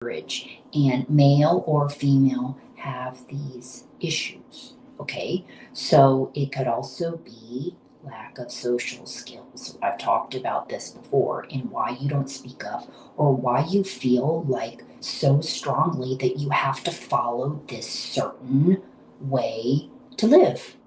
average, and male or female have these issues. Okay, so it could also be lack of social skills. I've talked about this before, and why you don't speak up, or why you feel like so strongly that you have to follow this certain way to live.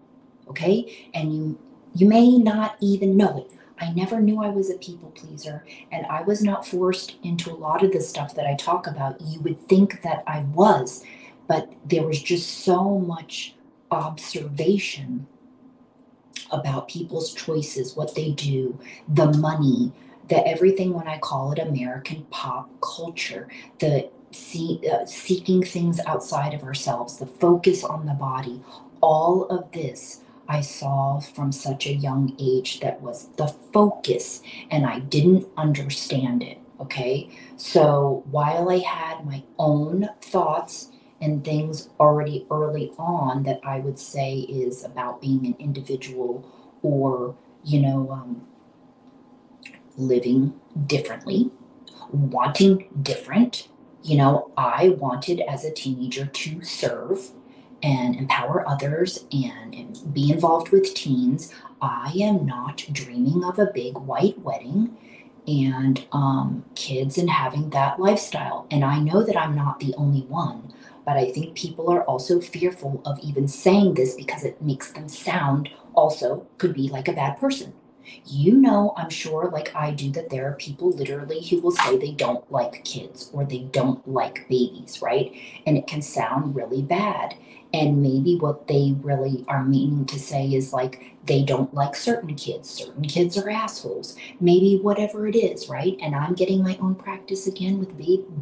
Okay, and you may not even know it. I never knew I was a people pleaser, and I was not forced into a lot of the stuff that I talk about. You would think that I was, but there was just so much observation about people's choices, what they do, the money, the everything. When I call it American pop culture, the seeking things outside of ourselves, the focus on the body, all of this I saw from such a young age. That was the focus, and I didn't understand it. Okay, so while I had my own thoughts and things already early on that I would say is about being an individual, or, you know, living differently, wanting different. I wanted as a teenager to serve and empower others, and be involved with teens. I am not dreaming of a big white wedding and kids and having that lifestyle. And I know that I'm not the only one, but I think people are also fearful of even saying this because it makes them sound, also could be like a bad person. I'm sure, like I do, that there are people literally who will say they don't like kids or they don't like babies, right? And it can sound really bad. And maybe what they really are meaning to say is like they don't like certain kids. Certain kids are assholes. Maybe whatever it is, right? And I'm getting my own practice again with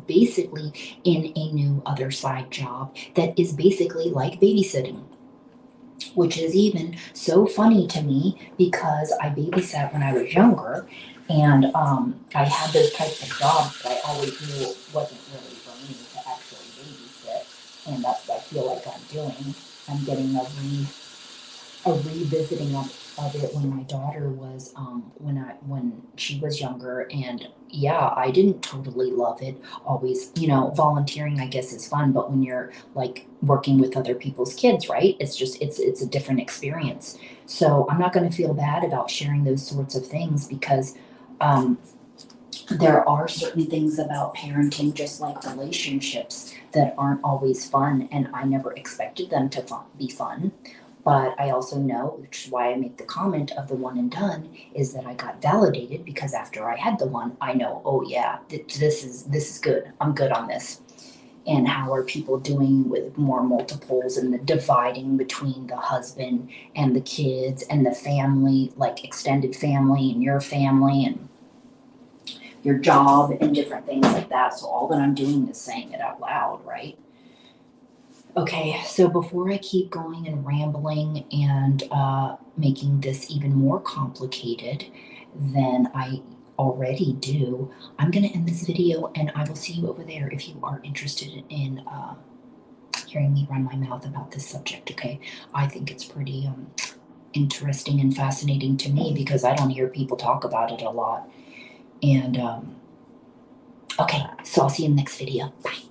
basically in a new other side job that is basically like babysitting, which is even so funny to me because I babysat when I was younger, and I had those types of jobs, but I always knew it wasn't really for me to actually babysit, and that's what I feel like I'm doing. I'm getting a revisiting of it when my daughter was when she was younger. And yeah, I didn't totally love it always. Volunteering, I guess, is fun, but when you're like working with other people's kids, right, it's a different experience. So I'm not going to feel bad about sharing those sorts of things, because um, there are certain things about parenting, just like relationships, that aren't always fun, and I never expected them to be fun. But I also know, which is why I make the comment of the one and done, is that I got validated, because after I had the one, I know, oh yeah, this is good. I'm good on this. And how are people doing with more multiples, and the dividing between the husband and the kids and the family, like extended family and your family and your job and different things like that. So all that I'm doing is saying it out loud, right? Okay, so before I keep going and rambling and making this even more complicated than I already do, I'm going to end this video, and I will see you over there if you are interested in hearing me run my mouth about this subject, okay? I think it's pretty interesting and fascinating to me, because I don't hear people talk about it a lot. And okay, so I'll see you in the next video. Bye.